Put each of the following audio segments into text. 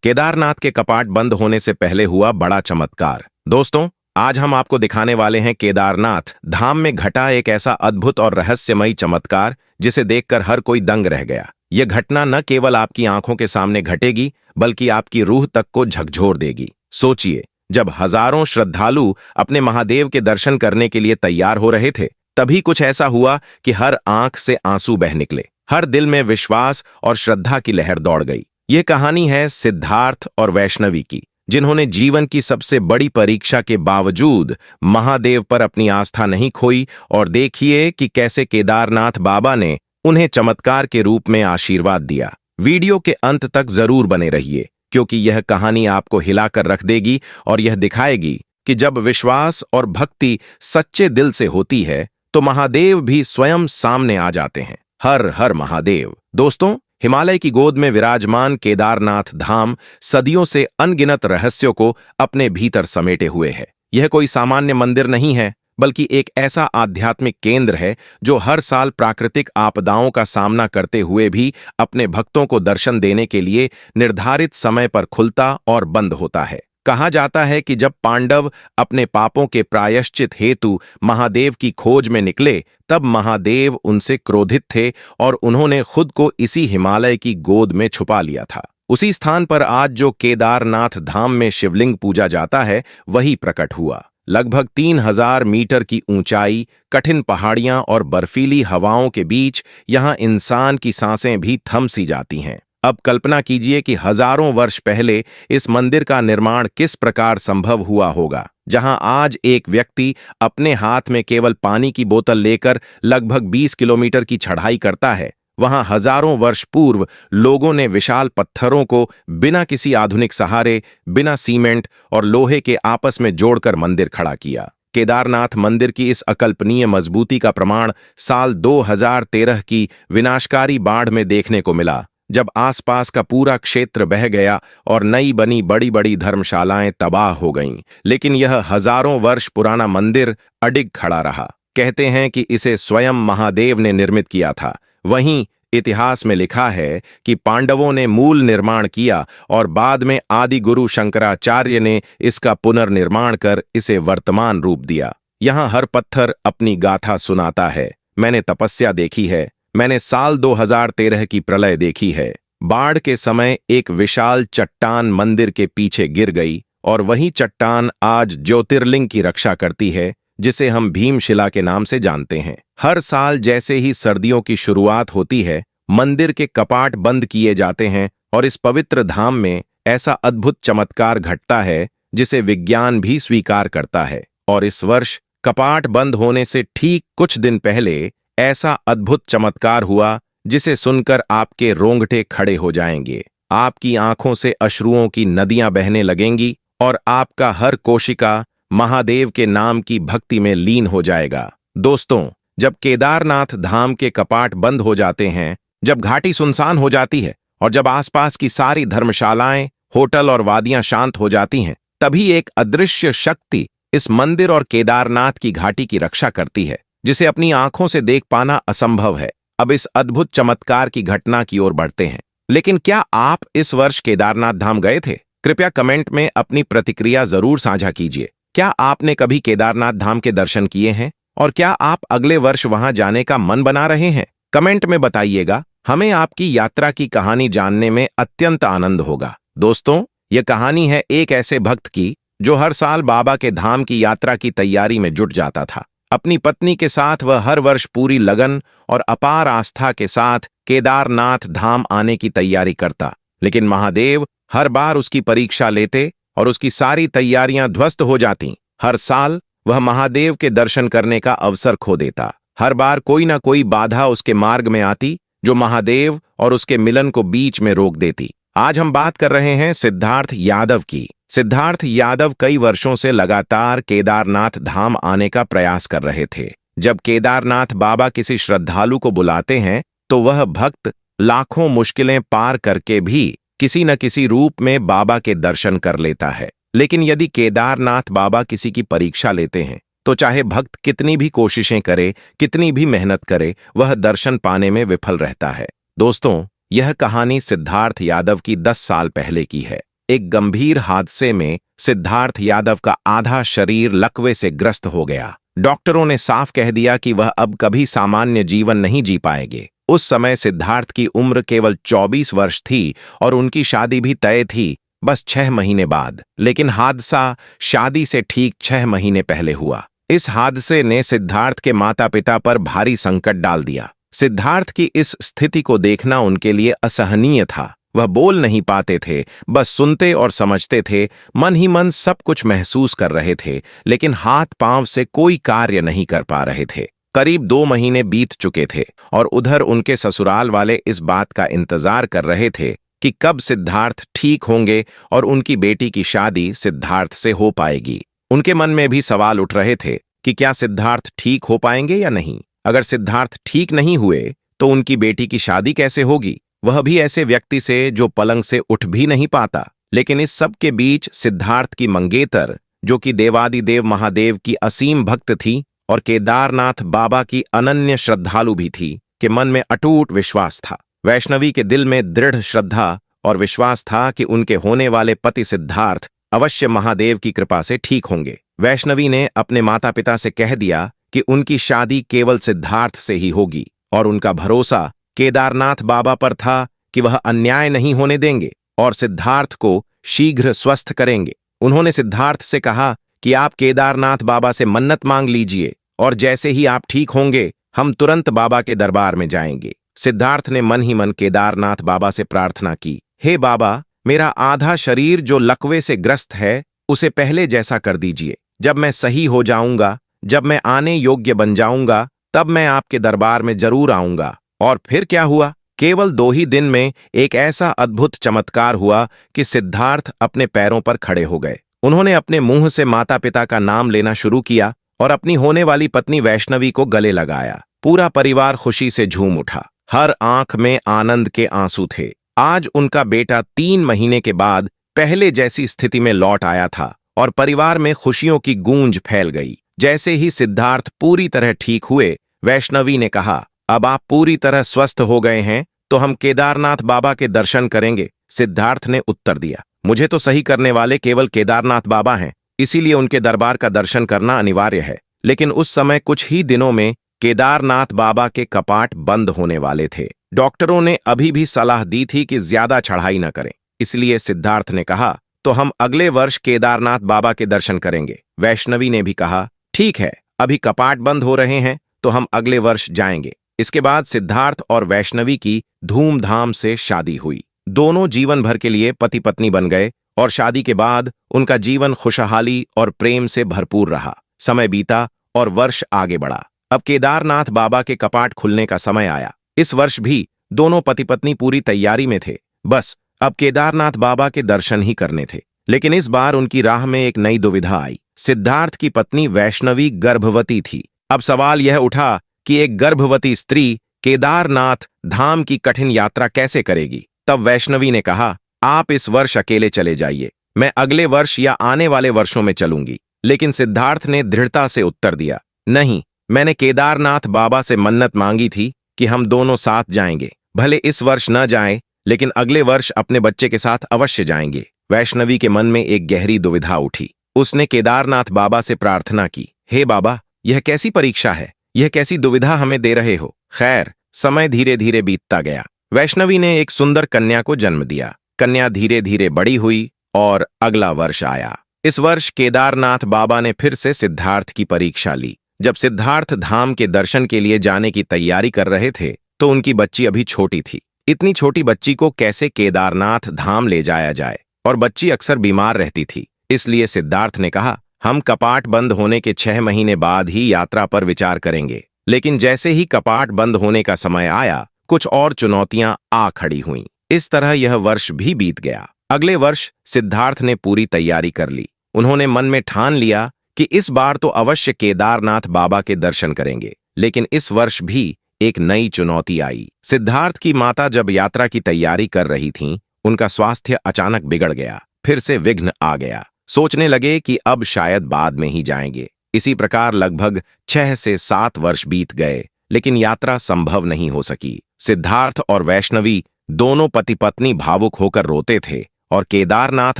केदारनाथ के कपाट बंद होने से पहले हुआ बड़ा चमत्कार। दोस्तों, आज हम आपको दिखाने वाले हैं केदारनाथ धाम में घटा एक ऐसा अद्भुत और रहस्यमयी चमत्कार जिसे देखकर हर कोई दंग रह गया। यह घटना न केवल आपकी आंखों के सामने घटेगी बल्कि आपकी रूह तक को झकझोर देगी। सोचिए, जब हजारों श्रद्धालु अपने महादेव के दर्शन करने के लिए तैयार हो रहे थे, तभी कुछ ऐसा हुआ कि हर आंख से आंसू बह निकले, हर दिल में विश्वास और श्रद्धा की लहर दौड़ गई। यह कहानी है सिद्धार्थ और वैष्णवी की, जिन्होंने जीवन की सबसे बड़ी परीक्षा के बावजूद महादेव पर अपनी आस्था नहीं खोई। और देखिए कि कैसे केदारनाथ बाबा ने उन्हें चमत्कार के रूप में आशीर्वाद दिया। वीडियो के अंत तक जरूर बने रहिए, क्योंकि यह कहानी आपको हिलाकर रख देगी और यह दिखाएगी कि जब विश्वास और भक्ति सच्चे दिल से होती है तो महादेव भी स्वयं सामने आ जाते हैं। हर हर महादेव। दोस्तों, हिमालय की गोद में विराजमान केदारनाथ धाम सदियों से अनगिनत रहस्यों को अपने भीतर समेटे हुए है। यह कोई सामान्य मंदिर नहीं है, बल्कि एक ऐसा आध्यात्मिक केंद्र है जो हर साल प्राकृतिक आपदाओं का सामना करते हुए भी अपने भक्तों को दर्शन देने के लिए निर्धारित समय पर खुलता और बंद होता है। कहा जाता है कि जब पांडव अपने पापों के प्रायश्चित हेतु महादेव की खोज में निकले, तब महादेव उनसे क्रोधित थे और उन्होंने खुद को इसी हिमालय की गोद में छुपा लिया था। उसी स्थान पर आज जो केदारनाथ धाम में शिवलिंग पूजा जाता है, वही प्रकट हुआ। लगभग 3000 मीटर की ऊंचाई, कठिन पहाड़ियां और बर्फीली हवाओं के बीच यहां इंसान की सांसें भी थम सी जाती हैं। अब कल्पना कीजिए कि हजारों वर्ष पहले इस मंदिर का निर्माण किस प्रकार संभव हुआ होगा। जहां आज एक व्यक्ति अपने हाथ में केवल पानी की बोतल लेकर लगभग 20 किलोमीटर की चढ़ाई करता है, वहां हजारों वर्ष पूर्व लोगों ने विशाल पत्थरों को बिना किसी आधुनिक सहारे, बिना सीमेंट और लोहे के आपस में जोड़कर मंदिर खड़ा किया। केदारनाथ मंदिर की इस अकल्पनीय मजबूती का प्रमाण साल 2013 की विनाशकारी बाढ़ में देखने को मिला, जब आसपास का पूरा क्षेत्र बह गया और नई बनी बड़ी बड़ी धर्मशालाएं तबाह हो गईं। लेकिन यह हजारों वर्ष पुराना मंदिर अडिग खड़ा रहा। कहते हैं कि इसे स्वयं महादेव ने निर्मित किया था। वहीं इतिहास में लिखा है कि पांडवों ने मूल निर्माण किया और बाद में आदि गुरु शंकराचार्य ने इसका पुनर्निर्माण कर इसे वर्तमान रूप दिया। यहाँ हर पत्थर अपनी गाथा सुनाता है। मैंने तपस्या देखी है, मैंने साल 2013 की प्रलय देखी है। बाढ़ के समय एक विशाल चट्टान मंदिर के पीछे गिर गई और वही चट्टान आज ज्योतिर्लिंग की रक्षा करती है, जिसे हम भीमशिला के नाम से जानते हैं। हर साल जैसे ही सर्दियों की शुरुआत होती है, मंदिर के कपाट बंद किए जाते हैं और इस पवित्र धाम में ऐसा अद्भुत चमत्कार घटता है जिसे विज्ञान भी स्वीकार करता है। और इस वर्ष कपाट बंद होने से ठीक कुछ दिन पहले ऐसा अद्भुत चमत्कार हुआ जिसे सुनकर आपके रोंगटे खड़े हो जाएंगे, आपकी आंखों से अश्रुओं की नदियां बहने लगेंगी और आपका हर कोशिका महादेव के नाम की भक्ति में लीन हो जाएगा। दोस्तों, जब केदारनाथ धाम के कपाट बंद हो जाते हैं, जब घाटी सुनसान हो जाती है और जब आसपास की सारी धर्मशालाएं, होटल और वादियां शांत हो जाती हैं, तभी एक अदृश्य शक्ति इस मंदिर और केदारनाथ की घाटी की रक्षा करती है, जिसे अपनी आंखों से देख पाना असंभव है। अब इस अद्भुत चमत्कार की घटना की ओर बढ़ते हैं। लेकिन क्या आप इस वर्ष केदारनाथ धाम गए थे? कृपया कमेंट में अपनी प्रतिक्रिया जरूर साझा कीजिए। क्या आपने कभी केदारनाथ धाम के दर्शन किए हैं और क्या आप अगले वर्ष वहां जाने का मन बना रहे हैं? कमेंट में बताइएगा। हमें आपकी यात्रा की कहानी जानने में अत्यंत आनंद होगा। दोस्तों, यह कहानी है एक ऐसे भक्त की जो हर साल बाबा के धाम की यात्रा की तैयारी में जुट जाता था। अपनी पत्नी के साथ वह हर वर्ष पूरी लगन और अपार आस्था के साथ केदारनाथ धाम आने की तैयारी करता। लेकिन महादेव हर बार उसकी परीक्षा लेते और उसकी सारी तैयारियां ध्वस्त हो जातीं। हर साल वह महादेव के दर्शन करने का अवसर खो देता। हर बार कोई ना कोई बाधा उसके मार्ग में आती, जो महादेव और उसके मिलन को बीच में रोक देती। आज हम बात कर रहे हैं सिद्धार्थ यादव की। सिद्धार्थ यादव कई वर्षों से लगातार केदारनाथ धाम आने का प्रयास कर रहे थे। जब केदारनाथ बाबा किसी श्रद्धालु को बुलाते हैं, तो वह भक्त लाखों मुश्किलें पार करके भी किसी न किसी रूप में बाबा के दर्शन कर लेता है। लेकिन यदि केदारनाथ बाबा किसी की परीक्षा लेते हैं, तो चाहे भक्त कितनी भी कोशिशें करे, कितनी भी मेहनत करे, वह दर्शन पाने में विफल रहता है। दोस्तों, यह कहानी सिद्धार्थ यादव की 10 साल पहले की है। एक गंभीर हादसे में सिद्धार्थ यादव का आधा शरीर लकवे से ग्रस्त हो गया। डॉक्टरों ने साफ कह दिया कि वह अब कभी सामान्य जीवन नहीं जी पाएंगे। उस समय सिद्धार्थ की उम्र केवल 24 वर्ष थी और उनकी शादी भी तय थी बस 6 महीने बाद। लेकिन हादसा शादी से ठीक 6 महीने पहले हुआ। इस हादसे ने सिद्धार्थ के माता पिता पर भारी संकट डाल दिया। सिद्धार्थ की इस स्थिति को देखना उनके लिए असहनीय था। वह बोल नहीं पाते थे, बस सुनते और समझते थे। मन ही मन सब कुछ महसूस कर रहे थे, लेकिन हाथ पांव से कोई कार्य नहीं कर पा रहे थे। करीब 2 महीने बीत चुके थे और उधर उनके ससुराल वाले इस बात का इंतजार कर रहे थे कि कब सिद्धार्थ ठीक होंगे और उनकी बेटी की शादी सिद्धार्थ से हो पाएगी। उनके मन में भी सवाल उठ रहे थे कि क्या सिद्धार्थ ठीक हो पाएंगे या नहीं। अगर सिद्धार्थ ठीक नहीं हुए तो उनकी बेटी की शादी कैसे होगी, वह भी ऐसे व्यक्ति से जो पलंग से उठ भी नहीं पाता। लेकिन इस सब के बीच सिद्धार्थ की मंगेतर, जो कि देवादिदेव महादेव की असीम भक्त थी और केदारनाथ बाबा की अनन्य श्रद्धालु भी थी, के मन में अटूट विश्वास था। वैष्णवी के दिल में दृढ़ श्रद्धा और विश्वास था कि उनके होने वाले पति सिद्धार्थ अवश्य महादेव की कृपा से ठीक होंगे। वैष्णवी ने अपने माता पिता से कह दिया कि उनकी शादी केवल सिद्धार्थ से ही होगी और उनका भरोसा केदारनाथ बाबा पर था कि वह अन्याय नहीं होने देंगे और सिद्धार्थ को शीघ्र स्वस्थ करेंगे। उन्होंने सिद्धार्थ से कहा कि आप केदारनाथ बाबा से मन्नत मांग लीजिए और जैसे ही आप ठीक होंगे हम तुरंत बाबा के दरबार में जाएंगे। सिद्धार्थ ने मन ही मन केदारनाथ बाबा से प्रार्थना की, हे बाबा, मेरा आधा शरीर जो लकवे से ग्रस्त है उसे पहले जैसा कर दीजिए। जब मैं सही हो जाऊंगा, जब मैं आने योग्य बन जाऊंगा, तब मैं आपके दरबार में जरूर आऊंगा। और फिर क्या हुआ? केवल 2 ही दिन में एक ऐसा अद्भुत चमत्कार हुआ कि सिद्धार्थ अपने पैरों पर खड़े हो गए। उन्होंने अपने मुंह से माता पिता का नाम लेना शुरू किया और अपनी होने वाली पत्नी वैष्णवी को गले लगाया। पूरा परिवार खुशी से झूम उठा। हर आंख में आनंद के आंसू थे। आज उनका बेटा 3 महीने के बाद पहले जैसी स्थिति में लौट आया था और परिवार में खुशियों की गूंज फैल गई। जैसे ही सिद्धार्थ पूरी तरह ठीक हुए, वैष्णवी ने कहा, अब आप पूरी तरह स्वस्थ हो गए हैं तो हम केदारनाथ बाबा के दर्शन करेंगे। सिद्धार्थ ने उत्तर दिया, मुझे तो सही करने वाले केवल केदारनाथ बाबा हैं, इसीलिए उनके दरबार का दर्शन करना अनिवार्य है। लेकिन उस समय कुछ ही दिनों में केदारनाथ बाबा के कपाट बंद होने वाले थे। डॉक्टरों ने अभी भी सलाह दी थी कि ज्यादा चढ़ाई न करें। इसलिए सिद्धार्थ ने कहा, तो हम अगले वर्ष केदारनाथ बाबा के दर्शन करेंगे। वैष्णवी ने भी कहा, ठीक है, अभी कपाट बंद हो रहे हैं तो हम अगले वर्ष जाएंगे। इसके बाद सिद्धार्थ और वैष्णवी की धूमधाम से शादी हुई। दोनों जीवन भर के लिए पति पत्नी बन गए और शादी के बाद उनका जीवन खुशहाली और प्रेम से भरपूर रहा। समय बीता और वर्ष आगे बढ़ा। अब केदारनाथ बाबा के कपाट खुलने का समय आया। इस वर्ष भी दोनों पति पत्नी पूरी तैयारी में थे। बस अब केदारनाथ बाबा के दर्शन ही करने थे। लेकिन इस बार उनकी राह में एक नई दुविधा आई। सिद्धार्थ की पत्नी वैष्णवी गर्भवती थी। अब सवाल यह उठा कि एक गर्भवती स्त्री केदारनाथ धाम की कठिन यात्रा कैसे करेगी। तब वैष्णवी ने कहा, आप इस वर्ष अकेले चले जाइए, मैं अगले वर्ष या आने वाले वर्षों में चलूंगी। लेकिन सिद्धार्थ ने दृढ़ता से उत्तर दिया, नहीं, मैंने केदारनाथ बाबा से मन्नत मांगी थी कि हम दोनों साथ जाएंगे। भले इस वर्ष न जाएं, लेकिन अगले वर्ष अपने बच्चे के साथ अवश्य जाएंगे। वैष्णवी के मन में एक गहरी दुविधा उठी। उसने केदारनाथ बाबा से प्रार्थना की, हे बाबा, यह कैसी परीक्षा है, यह कैसी दुविधा हमें दे रहे हो। खैर, समय धीरे धीरे बीतता गया। वैष्णवी ने एक सुंदर कन्या को जन्म दिया। कन्या धीरे धीरे बड़ी हुई और अगला वर्ष आया। इस वर्ष केदारनाथ बाबा ने फिर से सिद्धार्थ की परीक्षा ली। जब सिद्धार्थ धाम के दर्शन के लिए जाने की तैयारी कर रहे थे तो उनकी बच्ची अभी छोटी थी। इतनी छोटी बच्ची को कैसे केदारनाथ धाम ले जाया जाए, और बच्ची अक्सर बीमार रहती थी। इसलिए सिद्धार्थ ने कहा, हम कपाट बंद होने के 6 महीने बाद ही यात्रा पर विचार करेंगे। लेकिन जैसे ही कपाट बंद होने का समय आया, कुछ और चुनौतियां आ खड़ी हुईं। इस तरह यह वर्ष भी बीत गया। अगले वर्ष सिद्धार्थ ने पूरी तैयारी कर ली। उन्होंने मन में ठान लिया कि इस बार तो अवश्य केदारनाथ बाबा के दर्शन करेंगे। लेकिन इस वर्ष भी एक नई चुनौती आई। सिद्धार्थ की माता जब यात्रा की तैयारी कर रही थीं, उनका स्वास्थ्य अचानक बिगड़ गया। फिर से विघ्न आ गया। सोचने लगे कि अब शायद बाद में ही जाएंगे। इसी प्रकार लगभग 6 से 7 वर्ष बीत गए, लेकिन यात्रा संभव नहीं हो सकी। सिद्धार्थ और वैष्णवी दोनों पति पत्नी भावुक होकर रोते थे और केदारनाथ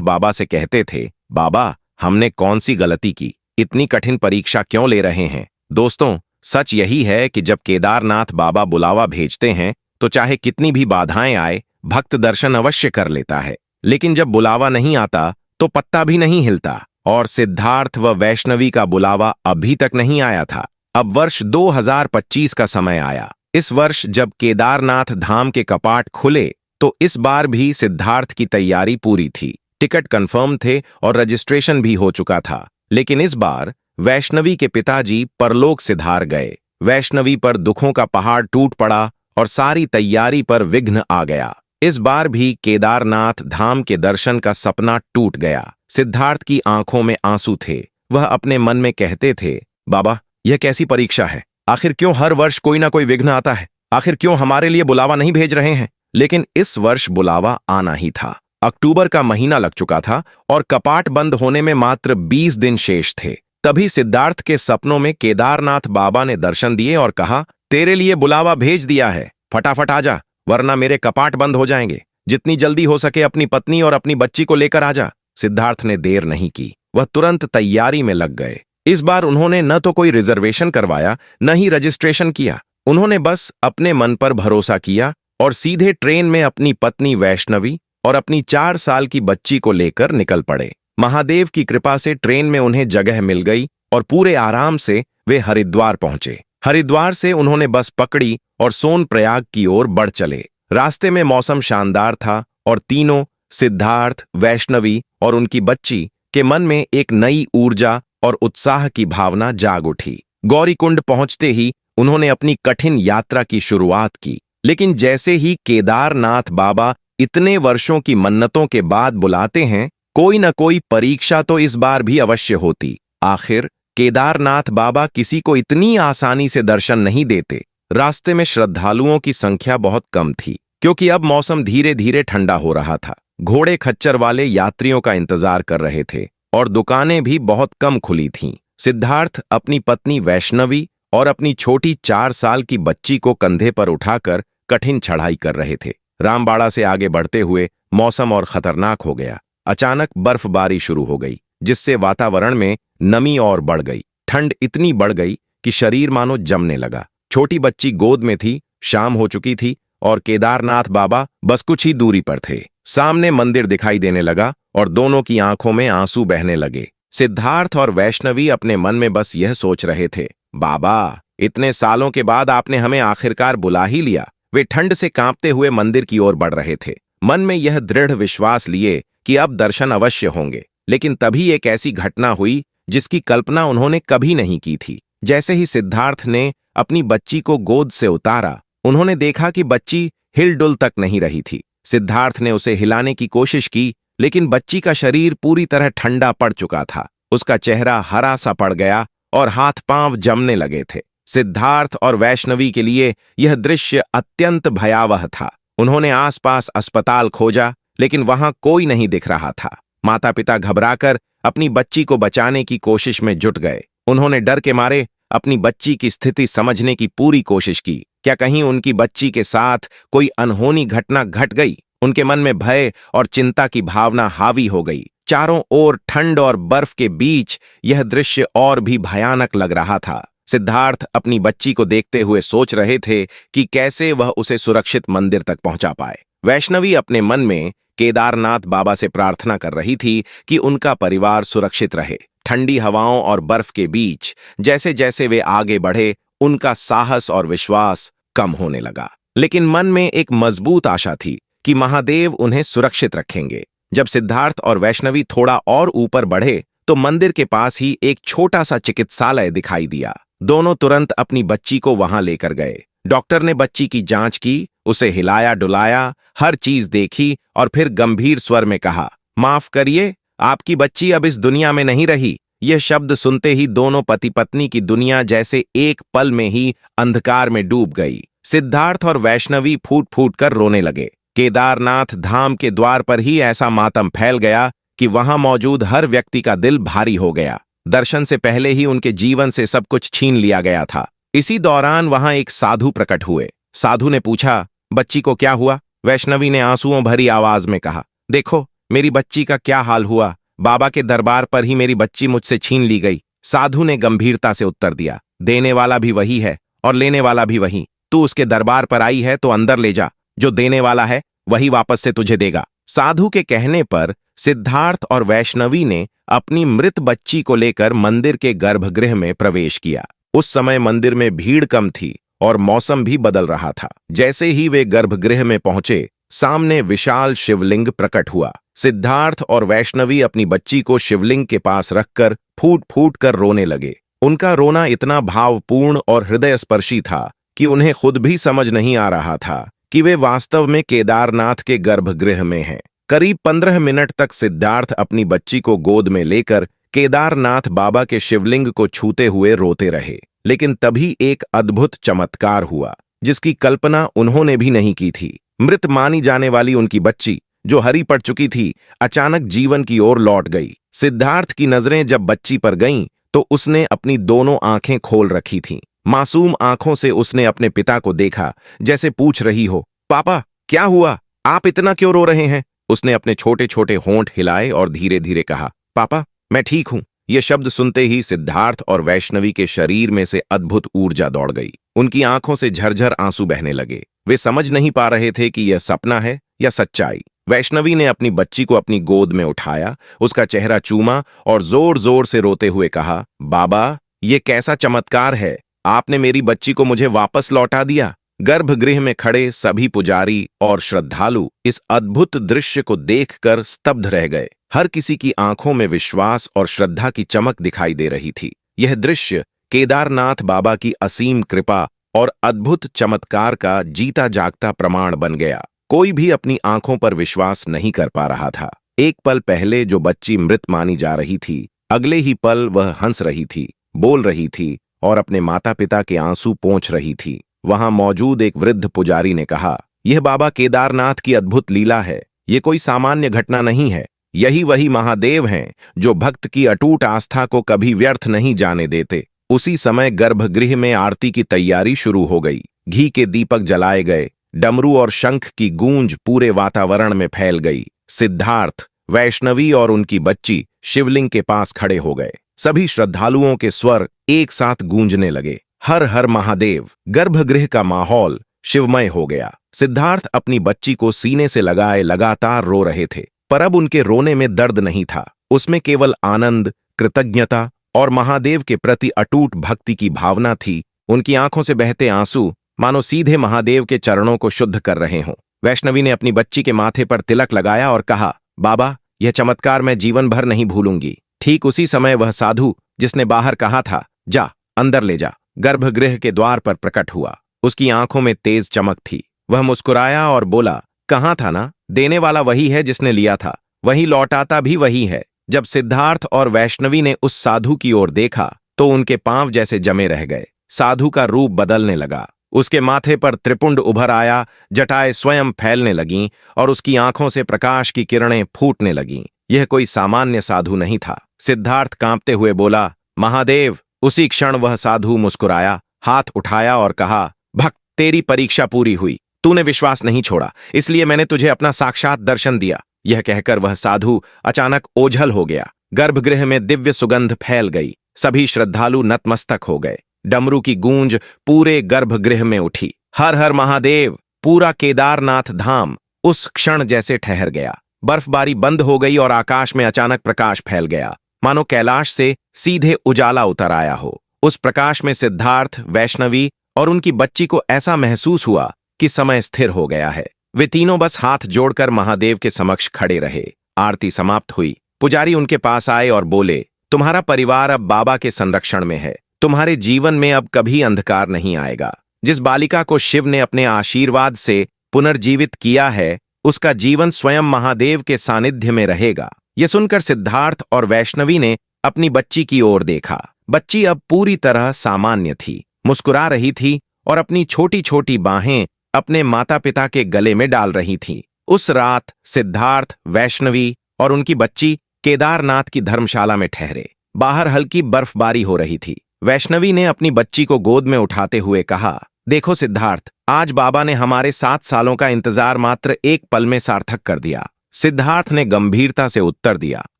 बाबा से कहते थे, बाबा हमने कौन सी गलती की, इतनी कठिन परीक्षा क्यों ले रहे हैं। दोस्तों, सच यही है कि जब केदारनाथ बाबा बुलावा भेजते हैं तो चाहे कितनी भी बाधाएं आए, भक्त दर्शन अवश्य कर लेता है। लेकिन जब बुलावा नहीं आता तो पत्ता भी नहीं हिलता। और सिद्धार्थ व वैष्णवी का बुलावा अभी तक नहीं आया था। अब वर्ष 2025 का समय आया। इस वर्ष जब केदारनाथ धाम के कपाट खुले तो इस बार भी सिद्धार्थ की तैयारी पूरी थी। टिकट कंफर्म थे और रजिस्ट्रेशन भी हो चुका था। लेकिन इस बार वैष्णवी के पिताजी परलोक सिधार गए। वैष्णवी पर दुखों का पहाड़ टूट पड़ा और सारी तैयारी पर विघ्न आ गया। इस बार भी केदारनाथ धाम के दर्शन का सपना टूट गया। सिद्धार्थ की आंखों में आंसू थे। वह अपने मन में कहते थे, बाबा यह कैसी परीक्षा है। आखिर क्यों हर वर्ष कोई ना कोई विघ्न आता है। आखिर क्यों हमारे लिए बुलावा नहीं भेज रहे हैं। लेकिन इस वर्ष बुलावा आना ही था। अक्टूबर का महीना लग चुका था और कपाट बंद होने में मात्र 20 दिन शेष थे। तभी सिद्धार्थ के सपनों में केदारनाथ बाबा ने दर्शन दिए और कहा, तेरे लिए बुलावा भेज दिया है, फटाफट आजा, वरना मेरे कपाट बंद हो जाएंगे। जितनी जल्दी हो सके अपनी पत्नी और अपनी बच्ची को लेकर आजा। सिद्धार्थ ने देर नहीं की। वह तुरंत तैयारी में लग गए। इस बार उन्होंने न तो कोई रिजर्वेशन करवाया, न ही रजिस्ट्रेशन किया। उन्होंने बस अपने मन पर भरोसा किया और सीधे ट्रेन में अपनी पत्नी वैष्णवी और अपनी 4 साल की बच्ची को लेकर निकल पड़े। महादेव की कृपा से ट्रेन में उन्हें जगह मिल गई और पूरे आराम से वे हरिद्वार पहुंचे। हरिद्वार से उन्होंने बस पकड़ी और सोनप्रयाग की ओर बढ़ चले। रास्ते में मौसम शानदार था और तीनों, सिद्धार्थ, वैष्णवी और उनकी बच्ची के मन में एक नई ऊर्जा और उत्साह की भावना जाग उठी। गौरीकुंड पहुंचते ही उन्होंने अपनी कठिन यात्रा की शुरुआत की। लेकिन जैसे ही केदारनाथ बाबा इतने वर्षों की मन्नतों के बाद बुलाते हैं, कोई न कोई परीक्षा तो इस बार भी अवश्य होती। आखिर केदारनाथ बाबा किसी को इतनी आसानी से दर्शन नहीं देते। रास्ते में श्रद्धालुओं की संख्या बहुत कम थी, क्योंकि अब मौसम धीरे धीरे ठंडा हो रहा था। घोड़े खच्चर वाले यात्रियों का इंतजार कर रहे थे और दुकानें भी बहुत कम खुली थीं। सिद्धार्थ अपनी पत्नी वैष्णवी और अपनी छोटी 4 साल की बच्ची को कंधे पर उठाकर कठिन चढ़ाई कर रहे थे। रामबाड़ा से आगे बढ़ते हुए मौसम और खतरनाक हो गया। अचानक बर्फबारी शुरू हो गई, जिससे वातावरण में नमी और बढ़ गई। ठंड इतनी बढ़ गई कि शरीर मानो जमने लगा। छोटी बच्ची गोद में थी, शाम हो चुकी थी और केदारनाथ बाबा बस कुछ ही दूरी पर थे। सामने मंदिर दिखाई देने लगा और दोनों की आंखों में आंसू बहने लगे। सिद्धार्थ और वैष्णवी अपने मन में बस यह सोच रहे थे, बाबा इतने सालों के बाद आपने हमें आखिरकार बुला ही लिया। वे ठंड से कांपते हुए मंदिर की ओर बढ़ रहे थे, मन में यह दृढ़ विश्वास लिए कि अब दर्शन अवश्य होंगे। लेकिन तभी एक ऐसी घटना हुई जिसकी कल्पना उन्होंने कभी नहीं की थी। जैसे ही सिद्धार्थ ने अपनी बच्ची को गोद से उतारा, उन्होंने देखा कि बच्ची हिलडुल तक नहीं रही थी। सिद्धार्थ ने उसे हिलाने की कोशिश की, लेकिन बच्ची का शरीर पूरी तरह ठंडा पड़ चुका था। उसका चेहरा हरा सा पड़ गया और हाथ पांव जमने लगे थे। सिद्धार्थ और वैष्णवी के लिए यह दृश्य अत्यंत भयावह था। उन्होंने आसपास अस्पताल खोजा, लेकिन वहां कोई नहीं दिख रहा था। माता पिता घबराकर अपनी बच्ची को बचाने की कोशिश में जुट गए। उन्होंने डर के मारे अपनी बच्ची की स्थिति समझने की पूरी कोशिश की। क्या कहीं उनकी बच्ची के साथ कोई अनहोनी घटना घट गई? उनके मन में भय और चिंता की भावना हावी हो गई। चारों ओर ठंड और बर्फ के बीच यह दृश्य और भी भयानक लग रहा था। सिद्धार्थ अपनी बच्ची को देखते हुए सोच रहे थे कि कैसे वह उसे सुरक्षित मंदिर तक पहुंचा पाए। वैष्णवी अपने मन में केदारनाथ बाबा से प्रार्थना कर रही थी कि उनका परिवार सुरक्षित रहे। ठंडी हवाओं और बर्फ के बीच जैसे जैसे वे आगे बढ़े, उनका साहस और विश्वास कम होने लगा। लेकिन मन में एक मजबूत आशा थी कि महादेव उन्हें सुरक्षित रखेंगे। जब सिद्धार्थ और वैष्णवी थोड़ा और ऊपर बढ़े तो मंदिर के पास ही एक छोटा सा चिकित्सालय दिखाई दिया। दोनों तुरंत अपनी बच्ची को वहां लेकर गए। डॉक्टर ने बच्ची की जांच की, उसे हिलाया डुलाया, हर चीज देखी और फिर गंभीर स्वर में कहा, माफ करिए, आपकी बच्ची अब इस दुनिया में नहीं रही। यह शब्द सुनते ही दोनों पति पत्नी की दुनिया जैसे एक पल में ही अंधकार में डूब गई। सिद्धार्थ और वैष्णवी फूट फूट कर रोने लगे। केदारनाथ धाम के द्वार पर ही ऐसा मातम फैल गया कि वहां मौजूद हर व्यक्ति का दिल भारी हो गया। दर्शन से पहले ही उनके जीवन से सब कुछ छीन लिया गया था। इसी दौरान वहां एक साधु प्रकट हुए। साधु ने पूछा, बच्ची को क्या हुआ? वैष्णवी ने आंसुओं भरी आवाज में कहा, देखो, मेरी बच्ची का क्या हाल हुआ? बाबा के दरबार पर ही मेरी बच्ची मुझसे छीन ली गई। साधु ने गंभीरता से उत्तर दिया, देने वाला भी वही है और लेने वाला भी वही। तू उसके दरबार पर आई है तो अंदर ले जा, जो देने वाला है वही वापस से तुझे देगा। साधु के कहने पर सिद्धार्थ और वैष्णवी ने अपनी मृत बच्ची को लेकर मंदिर के गर्भगृह में प्रवेश किया। उस समय मंदिर में भीड़ कम थी और मौसम भी बदल रहा था। जैसे ही वे गर्भगृह में पहुंचे, सामने विशाल शिवलिंग प्रकट हुआ। सिद्धार्थ और वैष्णवी अपनी बच्ची को शिवलिंग के पास रखकर फूट फूट कर रोने लगे। उनका रोना इतना भावपूर्ण और हृदयस्पर्शी था कि उन्हें खुद भी समझ नहीं आ रहा था कि वे वास्तव में केदारनाथ के गर्भगृह में हैं। करीब 15 मिनट तक सिद्धार्थ अपनी बच्ची को गोद में लेकर केदारनाथ बाबा के शिवलिंग को छूते हुए रोते रहे। लेकिन तभी एक अद्भुत चमत्कार हुआ, जिसकी कल्पना उन्होंने भी नहीं की थी। मृत मानी जाने वाली उनकी बच्ची, जो हरी पड़ चुकी थी, अचानक जीवन की ओर लौट गई। सिद्धार्थ की नजरें जब बच्ची पर गईं, तो उसने अपनी दोनों आंखें खोल रखी थीं। मासूम आंखों से उसने अपने पिता को देखा, जैसे पूछ रही हो, पापा क्या हुआ? आप इतना क्यों रो रहे हैं? उसने अपने छोटे छोटे होंठ हिलाए और धीरे धीरे कहा, पापा मैं ठीक हूं। ये शब्द सुनते ही सिद्धार्थ और वैष्णवी के शरीर में से अद्भुत ऊर्जा दौड़ गई। उनकी आंखों से झरझर आंसू बहने लगे। वे समझ नहीं पा रहे थे कि यह सपना है या सच्चाई। वैष्णवी ने अपनी बच्ची को अपनी गोद में उठाया, उसका चेहरा चूमा और जोर जोर से रोते हुए कहा, बाबा ये कैसा चमत्कार है? आपने मेरी बच्ची को मुझे वापस लौटा दिया। गर्भगृह में खड़े सभी पुजारी और श्रद्धालु इस अद्भुत दृश्य को देखकर स्तब्ध रह गए। हर किसी की आंखों में विश्वास और श्रद्धा की चमक दिखाई दे रही थी। यह दृश्य केदारनाथ बाबा की असीम कृपा और अद्भुत चमत्कार का जीता जागता प्रमाण बन गया। कोई भी अपनी आंखों पर विश्वास नहीं कर पा रहा था। एक पल पहले जो बच्ची मृत मानी जा रही थी, अगले ही पल वह हंस रही थी, बोल रही थी और अपने माता पिता के आंसू पोंछ रही थी। वहां मौजूद एक वृद्ध पुजारी ने कहा, यह बाबा केदारनाथ की अद्भुत लीला है। ये कोई सामान्य घटना नहीं है। यही वही महादेव हैं जो भक्त की अटूट आस्था को कभी व्यर्थ नहीं जाने देते। उसी समय गर्भगृह में आरती की तैयारी शुरू हो गई। घी के दीपक जलाए गए, डमरू और शंख की गूंज पूरे वातावरण में फैल गई। सिद्धार्थ, वैष्णवी और उनकी बच्ची शिवलिंग के पास खड़े हो गए। सभी श्रद्धालुओं के स्वर एक साथ गूंजने लगे, हर हर महादेव। गर्भगृह का माहौल शिवमय हो गया। सिद्धार्थ अपनी बच्ची को सीने से लगाए लगातार रो रहे थे, पर अब उनके रोने में दर्द नहीं था। उसमें केवल आनंद, कृतज्ञता और महादेव के प्रति अटूट भक्ति की भावना थी। उनकी आंखों से बहते आंसू मानो सीधे महादेव के चरणों को शुद्ध कर रहे हों। वैष्णवी ने अपनी बच्ची के माथे पर तिलक लगाया और कहा, बाबा यह चमत्कार मैं जीवन भर नहीं भूलूंगी। ठीक उसी समय वह साधु जिसने बाहर कहा था, जा अंदर ले जा, गर्भगृह के द्वार पर प्रकट हुआ। उसकी आंखों में तेज चमक थी। वह मुस्कुराया और बोला, कहाँ था ना, देने वाला वही है जिसने लिया था, वही लौटाता भी वही है। जब सिद्धार्थ और वैष्णवी ने उस साधु की ओर देखा तो उनके पांव जैसे जमे रह गए। साधु का रूप बदलने लगा। उसके माथे पर त्रिपुंड उभर आया, जटाएं स्वयं फैलने लगीं और उसकी आंखों से प्रकाश की किरणें फूटने लगीं। यह कोई सामान्य साधु नहीं था। सिद्धार्थ कांपते हुए बोला, महादेव। उसी क्षण वह साधु मुस्कुराया, हाथ उठाया और कहा, भक्त तेरी परीक्षा पूरी हुई। तूने विश्वास नहीं छोड़ा, इसलिए मैंने तुझे अपना साक्षात दर्शन दिया। यह कहकर वह साधु अचानक ओझल हो गया। गर्भगृह में दिव्य सुगंध फैल गई। सभी श्रद्धालु नतमस्तक हो गए। डमरू की गूंज पूरे गर्भगृह में उठी। हर हर महादेव। पूरा केदारनाथ धाम उस क्षण जैसे ठहर गया। बर्फबारी बंद हो गई और आकाश में अचानक प्रकाश फैल गया, मानो कैलाश से सीधे उजाला उतर आया हो। उस प्रकाश में सिद्धार्थ, वैष्णवी और उनकी बच्ची को ऐसा महसूस हुआ कि समय स्थिर हो गया है। वे तीनों बस हाथ जोड़कर महादेव के समक्ष खड़े रहे। आरती समाप्त हुई। पुजारी उनके पास आए और बोले, तुम्हारा परिवार अब बाबा के संरक्षण में है। तुम्हारे जीवन में अब कभी अंधकार नहीं आएगा। जिस बालिका को शिव ने अपने आशीर्वाद से पुनर्जीवित किया है, उसका जीवन स्वयं महादेव के सानिध्य में रहेगा। यह सुनकर सिद्धार्थ और वैष्णवी ने अपनी बच्ची की ओर देखा। बच्ची अब पूरी तरह सामान्य थी, मुस्कुरा रही थी और अपनी छोटी छोटी बाहें अपने माता पिता के गले में डाल रही थीं। उस रात सिद्धार्थ, वैष्णवी और उनकी बच्ची केदारनाथ की धर्मशाला में ठहरे। बाहर हल्की बर्फबारी हो रही थी। वैष्णवी ने अपनी बच्ची को गोद में उठाते हुए कहा, देखो सिद्धार्थ, आज बाबा ने हमारे 7 सालों का इंतजार मात्र एक पल में सार्थक कर दिया। सिद्धार्थ ने गंभीरता से उत्तर दिया,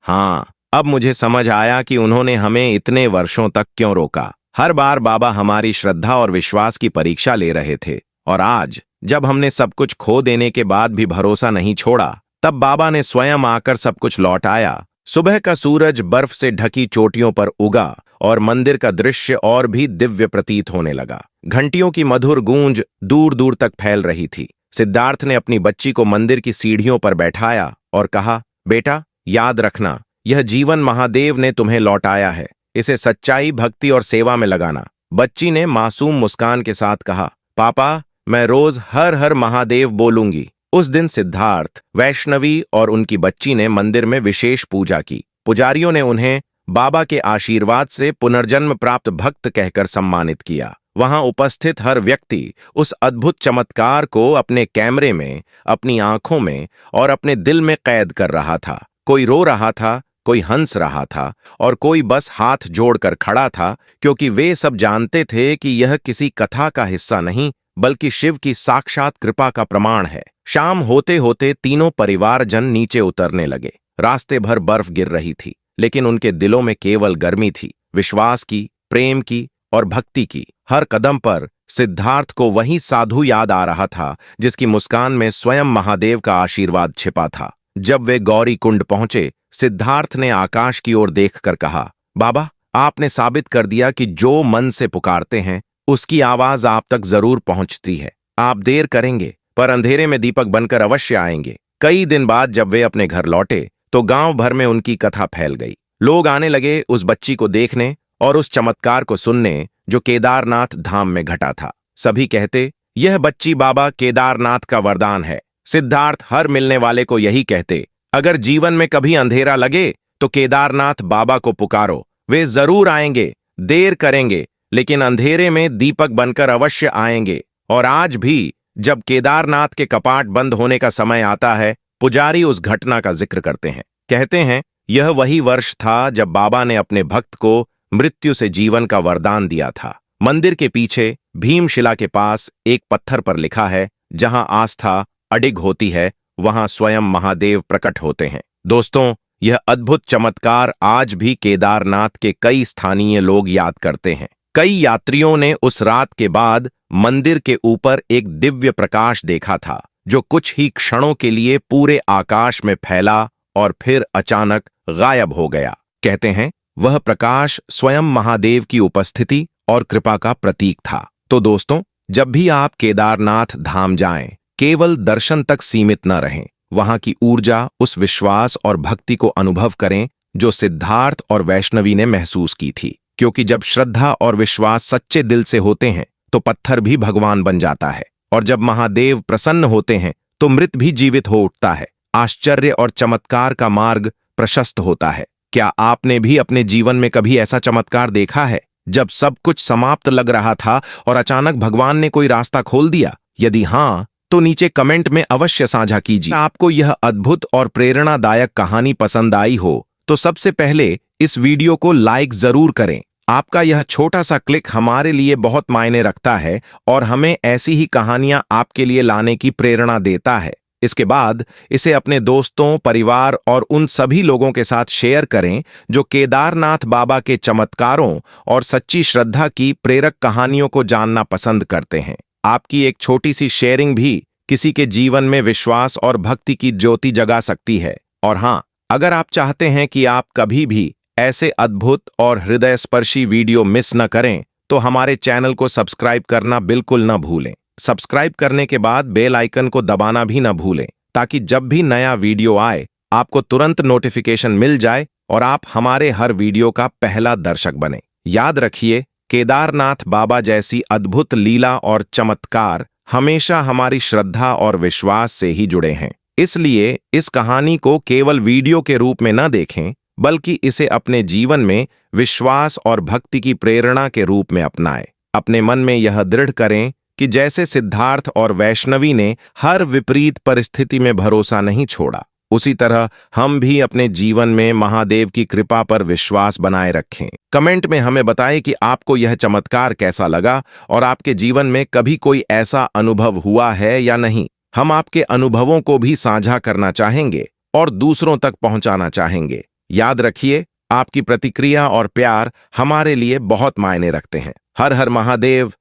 हाँ, अब मुझे समझ आया कि उन्होंने हमें इतने वर्षों तक क्यों रोका। हर बार बाबा हमारी श्रद्धा और विश्वास की परीक्षा ले रहे थे, और आज जब हमने सब कुछ खो देने के बाद भी भरोसा नहीं छोड़ा, तब बाबा ने स्वयं आकर सब कुछ लौटाया। सुबह का सूरज बर्फ से ढकी चोटियों पर उगा और मंदिर का दृश्य और भी दिव्य प्रतीत होने लगा। घंटियों की मधुर गूंज दूर दूर तक फैल रही थी। सिद्धार्थ ने अपनी बच्ची को मंदिर की सीढ़ियों पर बैठाया और कहा, बेटा, याद रखना, यह जीवन महादेव ने तुम्हें लौटाया है। इसे सच्चाई, भक्ति और सेवा में लगाना। बच्ची ने मासूम मुस्कान के साथ कहा, पापा, मैं रोज हर हर महादेव बोलूंगी। उस दिन सिद्धार्थ, वैष्णवी और उनकी बच्ची ने मंदिर में विशेष पूजा की। पुजारियों ने उन्हें बाबा के आशीर्वाद से पुनर्जन्म प्राप्त भक्त कहकर सम्मानित किया। वहां उपस्थित हर व्यक्ति उस अद्भुत चमत्कार को अपने कैमरे में, अपनी आंखों में और अपने दिल में कैद कर रहा था। कोई रो रहा था, कोई हंस रहा था और कोई बस हाथ जोड़कर खड़ा था, क्योंकि वे सब जानते थे कि यह किसी कथा का हिस्सा नहीं, बल्कि शिव की साक्षात कृपा का प्रमाण है। शाम होते होते तीनों परिवारजन नीचे उतरने लगे। रास्ते भर बर्फ गिर रही थी, लेकिन उनके दिलों में केवल गर्मी थी, विश्वास की, प्रेम की और भक्ति की। हर कदम पर सिद्धार्थ को वही साधु याद आ रहा था, जिसकी मुस्कान में स्वयं महादेव का आशीर्वाद छिपा था। जब वे गौरी कुंड पहुंचे, सिद्धार्थ ने आकाश की ओर देखकर कहा, बाबा, आपने साबित कर दिया कि जो मन से पुकारते हैं उसकी आवाज आप तक जरूर पहुंचती है। आप देर करेंगे, पर अंधेरे में दीपक बनकर अवश्य आएंगे। कई दिन बाद जब वे अपने घर लौटे तो गांव भर में उनकी कथा फैल गई। लोग आने लगे उस बच्ची को देखने और उस चमत्कार को सुनने जो केदारनाथ धाम में घटा था। सभी कहते, यह बच्ची बाबा केदारनाथ का वरदान है। सिद्धार्थ हर मिलने वाले को यही कहते, अगर जीवन में कभी अंधेरा लगे तो केदारनाथ बाबा को पुकारो, वे जरूर आएंगे। देर करेंगे, लेकिन अंधेरे में दीपक बनकर अवश्य आएंगे। और आज भी जब केदारनाथ के कपाट बंद होने का समय आता है, पुजारी उस घटना का जिक्र करते हैं। कहते हैं, यह वही वर्ष था जब बाबा ने अपने भक्त को मृत्यु से जीवन का वरदान दिया था। मंदिर के पीछे भीमशिला के पास एक पत्थर पर लिखा है, जहां आस्था अडिग होती है, वहां स्वयं महादेव प्रकट होते हैं। दोस्तों, यह अद्भुत चमत्कार आज भी केदारनाथ के कई स्थानीय लोग याद करते हैं। कई यात्रियों ने उस रात के बाद मंदिर के ऊपर एक दिव्य प्रकाश देखा था, जो कुछ ही क्षणों के लिए पूरे आकाश में फैला और फिर अचानक गायब हो गया। कहते हैं, वह प्रकाश स्वयं महादेव की उपस्थिति और कृपा का प्रतीक था। तो दोस्तों, जब भी आप केदारनाथ धाम जाएं, केवल दर्शन तक सीमित न रहें। वहां की ऊर्जा, उस विश्वास और भक्ति को अनुभव करें जो सिद्धार्थ और वैष्णवी ने महसूस की थी। क्योंकि जब श्रद्धा और विश्वास सच्चे दिल से होते हैं तो पत्थर भी भगवान बन जाता है, और जब महादेव प्रसन्न होते हैं तो मृत भी जीवित हो उठता है। आश्चर्य और चमत्कार का मार्ग प्रशस्त होता है। क्या आपने भी अपने जीवन में कभी ऐसा चमत्कार देखा है, जब सब कुछ समाप्त लग रहा था और अचानक भगवान ने कोई रास्ता खोल दिया? यदि हाँ, तो नीचे कमेंट में अवश्य साझा कीजिए। आपको यह अद्भुत और प्रेरणादायक कहानी पसंद आई हो तो सबसे पहले इस वीडियो को लाइक जरूर करें। आपका यह छोटा सा क्लिक हमारे लिए बहुत मायने रखता है और हमें ऐसी ही कहानियां आपके लिए लाने की प्रेरणा देता है। इसके बाद इसे अपने दोस्तों, परिवार और उन सभी लोगों के साथ शेयर करें जो केदारनाथ बाबा के चमत्कारों और सच्ची श्रद्धा की प्रेरक कहानियों को जानना पसंद करते हैं। आपकी एक छोटी सी शेयरिंग भी किसी के जीवन में विश्वास और भक्ति की ज्योति जगा सकती है। और हाँ, अगर आप चाहते हैं कि आप कभी भी ऐसे अद्भुत और हृदयस्पर्शी वीडियो मिस न करें, तो हमारे चैनल को सब्सक्राइब करना बिल्कुल न भूलें। सब्सक्राइब करने के बाद बेल आइकन को दबाना भी न भूलें, ताकि जब भी नया वीडियो आए आपको तुरंत नोटिफिकेशन मिल जाए और आप हमारे हर वीडियो का पहला दर्शक बने। याद रखिए, केदारनाथ बाबा जैसी अद्भुत लीला और चमत्कार हमेशा हमारी श्रद्धा और विश्वास से ही जुड़े हैं। इसलिए इस कहानी को केवल वीडियो के रूप में न देखें, बल्कि इसे अपने जीवन में विश्वास और भक्ति की प्रेरणा के रूप में अपनाएं। अपने मन में यह दृढ़ करें कि जैसे सिद्धार्थ और वैष्णवी ने हर विपरीत परिस्थिति में भरोसा नहीं छोड़ा, उसी तरह हम भी अपने जीवन में महादेव की कृपा पर विश्वास बनाए रखें। कमेंट में हमें बताएं कि आपको यह चमत्कार कैसा लगा और आपके जीवन में कभी कोई ऐसा अनुभव हुआ है या नहीं। हम आपके अनुभवों को भी साझा करना चाहेंगे। और दूसरों तक पहुंचाना चाहेंगे। याद रखिए, आपकी प्रतिक्रिया और प्यार हमारे लिए बहुत मायने रखते हैं। हर हर महादेव।